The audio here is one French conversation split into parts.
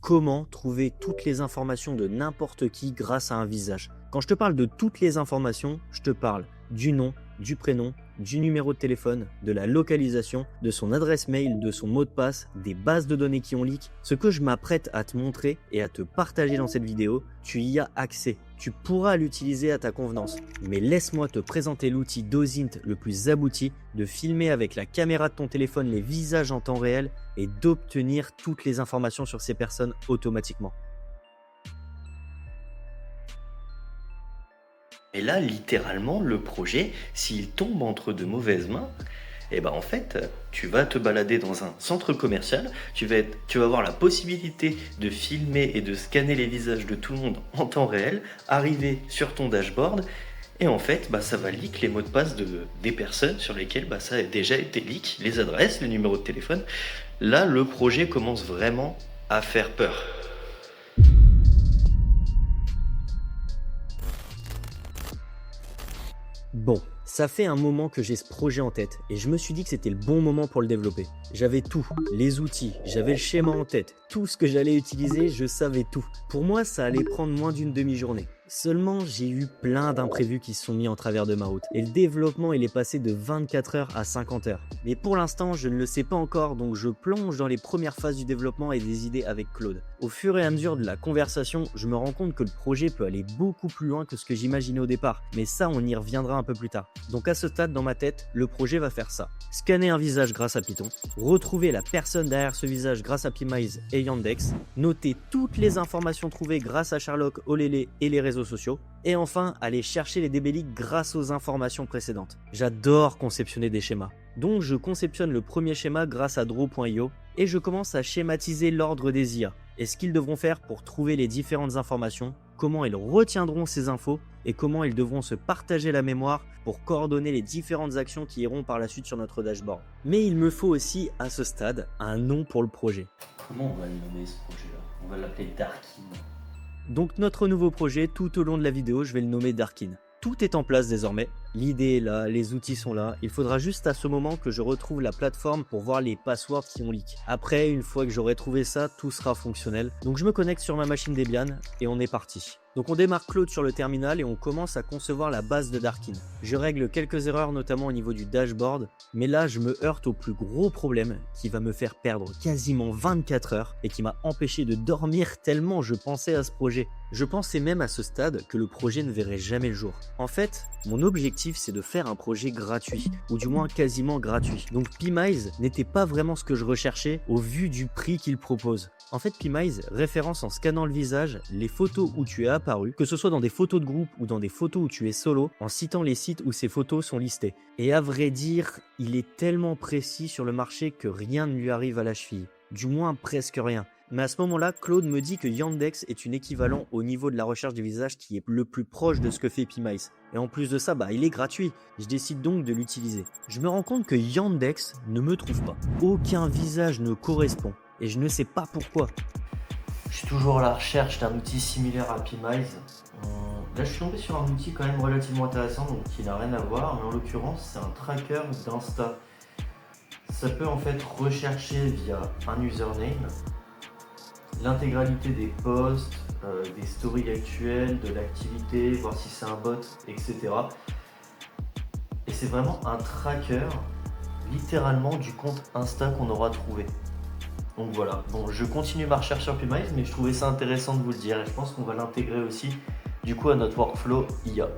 comment trouver toutes les informations de n'importe qui grâce à un visage. Quand je te parle de toutes les informations, je te parle du nom, du prénom, du numéro de téléphone, de la localisation, de son adresse mail, de son mot de passe, des bases de données qui ont leak. Ce que je m'apprête à te montrer et à te partager dans cette vidéo, tu y as accès. Tu pourras l'utiliser à ta convenance. Mais laisse-moi te présenter l'outil d'Ozint le plus abouti de filmer avec la caméra de ton téléphone les visages en temps réel et d'obtenir toutes les informations sur ces personnes automatiquement. Et là, littéralement, le projet, s'il tombe entre de mauvaises mains, eh ben en fait, tu vas te balader dans un centre commercial, tu vas avoir la possibilité de filmer et de scanner les visages de tout le monde en temps réel, arriver sur ton dashboard, et en fait, ça va leak les mots de passe des personnes sur lesquelles ça a déjà été leak, les adresses, les numéros de téléphone. Là, le projet commence vraiment à faire peur. Bon, ça fait un moment que j'ai ce projet en tête et je me suis dit que c'était le bon moment pour le développer. J'avais tout, les outils, j'avais le schéma en tête, tout ce que j'allais utiliser, je savais tout. Pour moi, ça allait prendre moins d'une demi-journée. Seulement, j'ai eu plein d'imprévus qui se sont mis en travers de ma route et le développement il est passé de 24 heures à 50 heures. Mais pour l'instant, je ne le sais pas encore, donc je plonge dans les premières phases du développement et des idées avec Claude. Au fur et à mesure de la conversation, je me rends compte que le projet peut aller beaucoup plus loin que ce que j'imaginais au départ, mais ça on y reviendra un peu plus tard. Donc à ce stade dans ma tête, le projet va faire ça. Scanner un visage grâce à Python, retrouver la personne derrière ce visage grâce à Pimize et Yandex, noter toutes les informations trouvées grâce à Sherlock, Olélé et les réseaux sociaux, et enfin aller chercher les DB leaks grâce aux informations précédentes. J'adore conceptionner des schémas. Donc je conceptionne le premier schéma grâce à Draw.io et je commence à schématiser l'ordre des IA et ce qu'ils devront faire pour trouver les différentes informations, comment ils retiendront ces infos et comment ils devront se partager la mémoire pour coordonner les différentes actions qui iront par la suite sur notre dashboard. Mais il me faut aussi, à ce stade, un nom pour le projet. Comment on va le nommer ce projet-là? On va l'appeler Darkin. Donc notre nouveau projet, tout au long de la vidéo, je vais le nommer Darkin. Tout est en place désormais, l'idée est là, les outils sont là, il faudra juste à ce moment que je retrouve la plateforme pour voir les passwords qui ont leak. Après, une fois que j'aurai trouvé ça, tout sera fonctionnel. Donc je me connecte sur ma machine Debian et on est parti. Donc on démarre Claude sur le terminal et on commence à concevoir la base de Darkin. Je règle quelques erreurs notamment au niveau du dashboard, mais là je me heurte au plus gros problème qui va me faire perdre quasiment 24 heures et qui m'a empêché de dormir tellement je pensais à ce projet. Je pensais même à ce stade que le projet ne verrait jamais le jour. En fait, mon objectif c'est de faire un projet gratuit, ou du moins quasiment gratuit. Donc Pimize n'était pas vraiment ce que je recherchais au vu du prix qu'il propose. En fait, Pimize référence en scannant le visage les photos où tu es apparu, que ce soit dans des photos de groupe ou dans des photos où tu es solo, en citant les sites où ces photos sont listées. Et à vrai dire, il est tellement précis sur le marché que rien ne lui arrive à la cheville. Du moins presque rien. Mais à ce moment-là, Claude me dit que Yandex est une équivalent au niveau de la recherche du visage qui est le plus proche de ce que fait Pimize. Et en plus de ça, il est gratuit. Je décide donc de l'utiliser. Je me rends compte que Yandex ne me trouve pas. Aucun visage ne correspond. Et je ne sais pas pourquoi. Je suis toujours à la recherche d'un outil similaire à Pimize. Là, je suis tombé sur un outil quand même relativement intéressant, donc qui n'a rien à voir, mais en l'occurrence, c'est un tracker d'Insta. Ça peut en fait rechercher via un username l'intégralité des posts, des stories actuelles, de l'activité, voir si c'est un bot, etc. Et c'est vraiment un tracker, littéralement, du compte Insta qu'on aura trouvé. Donc voilà, bon, je continue ma recherche sur Pimize, mais je trouvais ça intéressant de vous le dire et je pense qu'on va l'intégrer aussi du coup à notre workflow IA.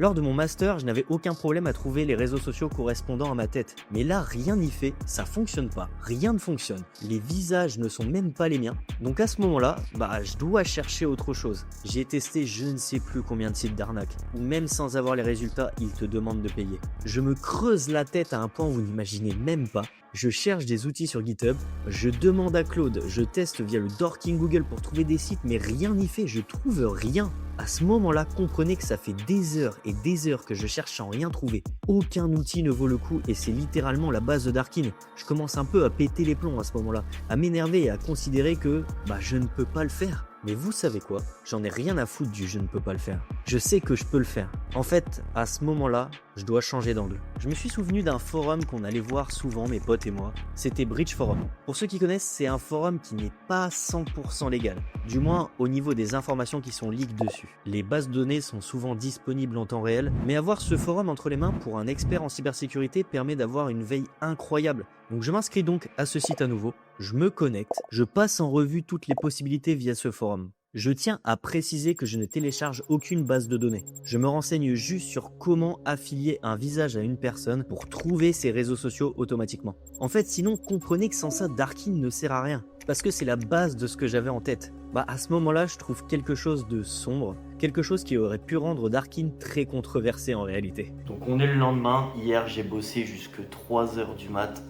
Lors de mon master, je n'avais aucun problème à trouver les réseaux sociaux correspondant à ma tête. Mais là, rien n'y fait, ça fonctionne pas, rien ne fonctionne. Les visages ne sont même pas les miens. Donc à ce moment-là, je dois chercher autre chose. J'ai testé je ne sais plus combien de sites d'arnaque, où même sans avoir les résultats, ils te demandent de payer. Je me creuse la tête à un point où vous n'imaginez même pas. Je cherche des outils sur GitHub, je demande à Claude, je teste via le Dorking Google pour trouver des sites, mais rien n'y fait, je trouve rien. À ce moment-là, comprenez que ça fait des heures et des heures que je cherche sans rien trouver. Aucun outil ne vaut le coup et c'est littéralement la base de Darkin. Je commence un peu à péter les plombs à ce moment-là, à m'énerver et à considérer que je ne peux pas le faire. Mais vous savez quoi? J'en ai rien à foutre du je ne peux pas le faire. Je sais que je peux le faire. En fait, à ce moment-là, je dois changer d'angle. Je me suis souvenu d'un forum qu'on allait voir souvent, mes potes et moi. C'était Bridge Forum. Pour ceux qui connaissent, c'est un forum qui n'est pas 100% légal. Du moins, au niveau des informations qui sont leak dessus. Les bases de données sont souvent disponibles en temps réel, mais avoir ce forum entre les mains pour un expert en cybersécurité permet d'avoir une veille incroyable. Donc je m'inscris donc à ce site à nouveau, je me connecte, je passe en revue toutes les possibilités via ce forum. Je tiens à préciser que je ne télécharge aucune base de données. Je me renseigne juste sur comment affilier un visage à une personne pour trouver ses réseaux sociaux automatiquement. En fait, sinon, comprenez que sans ça, Darkin ne sert à rien. Parce que c'est la base de ce que j'avais en tête. À ce moment-là, je trouve quelque chose de sombre, quelque chose qui aurait pu rendre Darkin très controversé en réalité. Donc on est le lendemain, hier j'ai bossé jusque 3h du mat.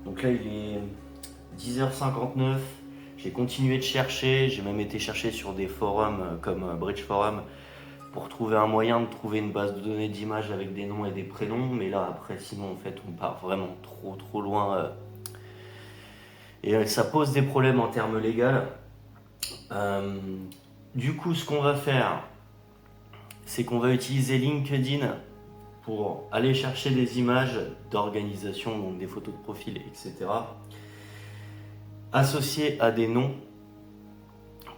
Donc là il est 10h59. J'ai continué de chercher, j'ai même été chercher sur des forums comme Bridge Forum pour trouver un moyen de trouver une base de données d'images avec des noms et des prénoms. Mais là, après, sinon, en fait, on part vraiment trop loin. Et ça pose des problèmes en termes légaux. Du coup, ce qu'on va faire, c'est qu'on va utiliser LinkedIn pour aller chercher des images d'organisation, donc des photos de profil, etc. Associés à des noms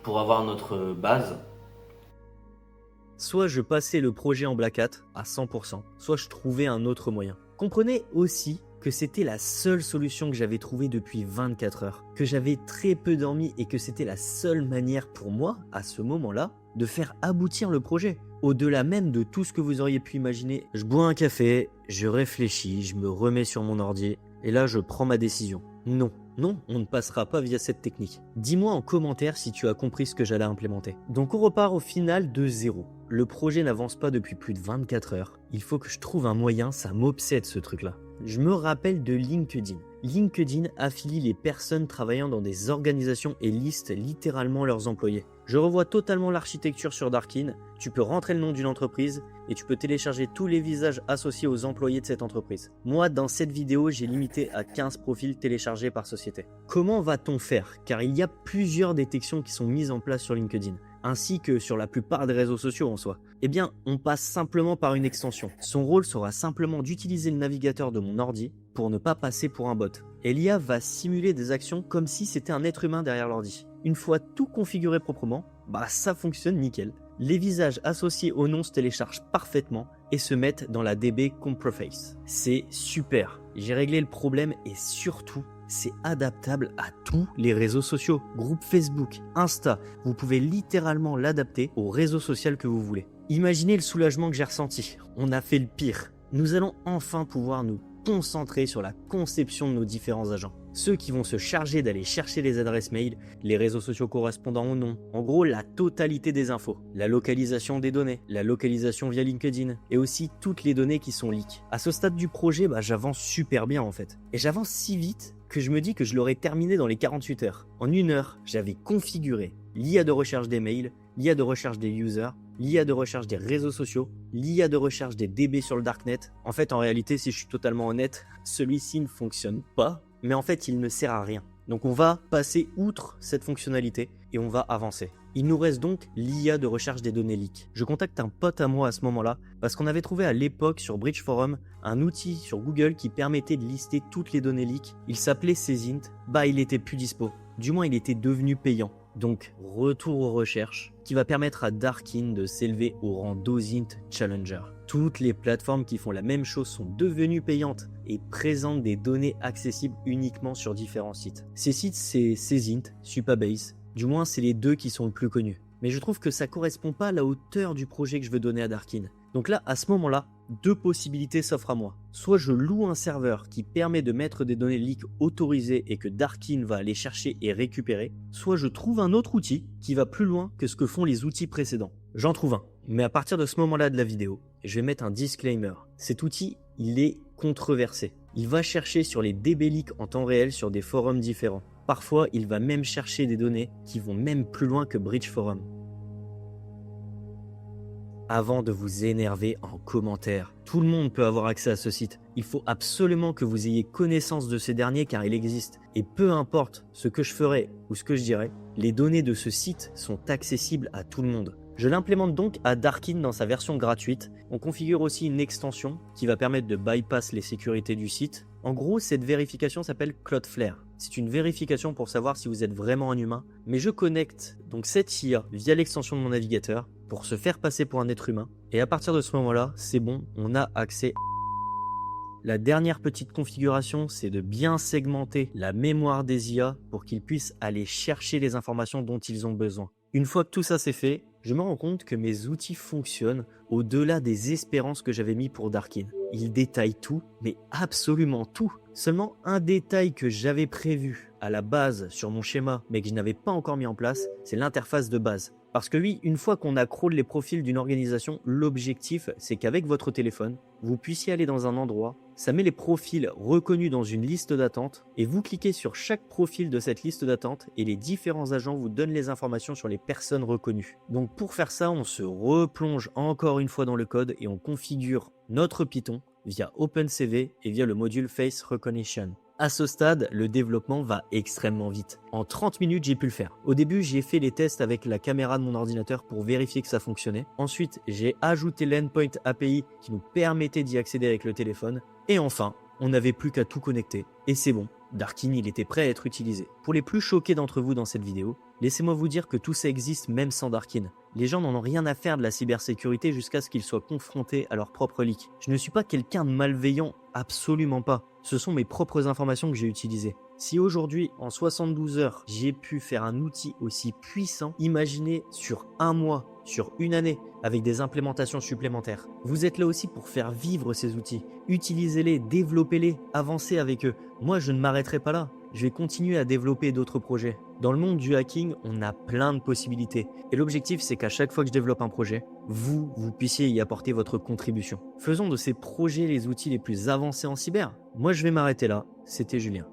pour avoir notre base. Soit je passais le projet en black hat à 100%, soit je trouvais un autre moyen. Comprenez aussi que c'était la seule solution que j'avais trouvée depuis 24 heures, que j'avais très peu dormi et que c'était la seule manière pour moi, à ce moment-là, de faire aboutir le projet. Au-delà même de tout ce que vous auriez pu imaginer, je bois un café, je réfléchis, je me remets sur mon ordi et là je prends ma décision. Non, on ne passera pas via cette technique. Dis-moi en commentaire si tu as compris ce que j'allais implémenter. Donc on repart au final de zéro. Le projet n'avance pas depuis plus de 24 heures. Il faut que je trouve un moyen, ça m'obsède ce truc-là. Je me rappelle de LinkedIn. LinkedIn affilie les personnes travaillant dans des organisations et liste littéralement leurs employés. Je revois totalement l'architecture sur Darkin. Tu peux rentrer le nom d'une entreprise et tu peux télécharger tous les visages associés aux employés de cette entreprise. Moi, dans cette vidéo, j'ai limité à 15 profils téléchargés par société. Comment va-t-on faire? Car il y a plusieurs détections qui sont mises en place sur LinkedIn, ainsi que sur la plupart des réseaux sociaux en soi. Eh bien, on passe simplement par une extension. Son rôle sera simplement d'utiliser le navigateur de mon ordi pour ne pas passer pour un bot. Et l'IA va simuler des actions comme si c'était un être humain derrière l'ordi. Une fois tout configuré proprement, ça fonctionne nickel. Les visages associés au nom se téléchargent parfaitement et se mettent dans la DB Comproface. C'est super. J'ai réglé le problème et surtout, c'est adaptable à tous les réseaux sociaux. Groupe Facebook, Insta, vous pouvez littéralement l'adapter au réseau social que vous voulez. Imaginez le soulagement que j'ai ressenti. On a fait le pire. Nous allons enfin pouvoir nous concentrer sur la conception de nos différents agents. Ceux qui vont se charger d'aller chercher les adresses mail, les réseaux sociaux correspondant au nom, en gros la totalité des infos, la localisation des données, la localisation via LinkedIn et aussi toutes les données qui sont leak. À ce stade du projet, j'avance super bien en fait. Et j'avance si vite que je me dis que je l'aurais terminé dans les 48 heures. En 1 heure, j'avais configuré l'IA de recherche des mails, l'IA de recherche des users, l'IA de recherche des réseaux sociaux, l'IA de recherche des DB sur le darknet. En fait, en réalité, si je suis totalement honnête, celui-ci ne fonctionne pas, mais en fait, il ne sert à rien. Donc on va passer outre cette fonctionnalité et on va avancer. Il nous reste donc l'IA de recherche des données leak. Je contacte un pote à moi à ce moment-là parce qu'on avait trouvé à l'époque sur Bridge Forum un outil sur Google qui permettait de lister toutes les données leak. Il s'appelait Cezint. Il était plus dispo. Du moins, il était devenu payant. Donc, retour aux recherches qui va permettre à Darkin de s'élever au rang d'OSINT Challenger. Toutes les plateformes qui font la même chose sont devenues payantes et présentent des données accessibles uniquement sur différents sites. Ces sites, c'est Cezint, Supabase. Du moins, c'est les deux qui sont le plus connus. Mais je trouve que ça correspond pas à la hauteur du projet que je veux donner à Darkin. Donc là, à ce moment-là, 2 possibilités s'offrent à moi. Soit je loue un serveur qui permet de mettre des données leak autorisées et que Darkin va aller chercher et récupérer, soit je trouve un autre outil qui va plus loin que ce que font les outils précédents. J'en trouve un. Mais à partir de ce moment-là de la vidéo, je vais mettre un disclaimer. Cet outil, il est controversé. Il va chercher sur les DB leaks en temps réel sur des forums différents. Parfois, il va même chercher des données qui vont même plus loin que Bridge Forum. Avant de vous énerver en commentaire, tout le monde peut avoir accès à ce site. Il faut absolument que vous ayez connaissance de ces derniers car il existe. Et peu importe ce que je ferai ou ce que je dirai, les données de ce site sont accessibles à tout le monde. Je l'implémente donc à Darkin dans sa version gratuite. On configure aussi une extension qui va permettre de bypass les sécurités du site. En gros, cette vérification s'appelle Cloudflare. C'est une vérification pour savoir si vous êtes vraiment un humain. Mais je connecte donc cette IA via l'extension de mon navigateur pour se faire passer pour un être humain. Et à partir de ce moment-là, c'est bon, on a accès. La dernière petite configuration, c'est de bien segmenter la mémoire des IA pour qu'ils puissent aller chercher les informations dont ils ont besoin. Une fois que tout ça c'est fait, je me rends compte que mes outils fonctionnent au-delà des espérances que j'avais mis pour Darkin. Ils détaillent tout, mais absolument tout. Seulement un détail que j'avais prévu à la base sur mon schéma, mais que je n'avais pas encore mis en place, c'est l'interface de base. Parce que oui, une fois qu'on a crawlé les profils d'une organisation, l'objectif, c'est qu'avec votre téléphone, vous puissiez aller dans un endroit, ça met les profils reconnus dans une liste d'attente, et vous cliquez sur chaque profil de cette liste d'attente, et les différents agents vous donnent les informations sur les personnes reconnues. Donc pour faire ça, on se replonge encore une fois dans le code, et on configure notre Python via OpenCV et via le module Face Recognition. À ce stade, le développement va extrêmement vite. En 30 minutes, j'ai pu le faire. Au début, j'ai fait les tests avec la caméra de mon ordinateur pour vérifier que ça fonctionnait. Ensuite, j'ai ajouté l'endpoint API qui nous permettait d'y accéder avec le téléphone. Et enfin, on n'avait plus qu'à tout connecter. Et c'est bon, Darkin, il était prêt à être utilisé. Pour les plus choqués d'entre vous dans cette vidéo, laissez-moi vous dire que tout ça existe même sans Darkin. Les gens n'en ont rien à faire de la cybersécurité jusqu'à ce qu'ils soient confrontés à leur propre leak. Je ne suis pas quelqu'un de malveillant, absolument pas. Ce sont mes propres informations que j'ai utilisées. Si aujourd'hui, en 72 heures, j'ai pu faire un outil aussi puissant, imaginez sur un mois, sur une année, avec des implémentations supplémentaires. Vous êtes là aussi pour faire vivre ces outils. Utilisez-les, développez-les, avancez avec eux. Moi, je ne m'arrêterai pas là. Je vais continuer à développer d'autres projets. Dans le monde du hacking, on a plein de possibilités. Et l'objectif, c'est qu'à chaque fois que je développe un projet, vous puissiez y apporter votre contribution. Faisons de ces projets les outils les plus avancés en cyber. Moi, je vais m'arrêter là. C'était Julien.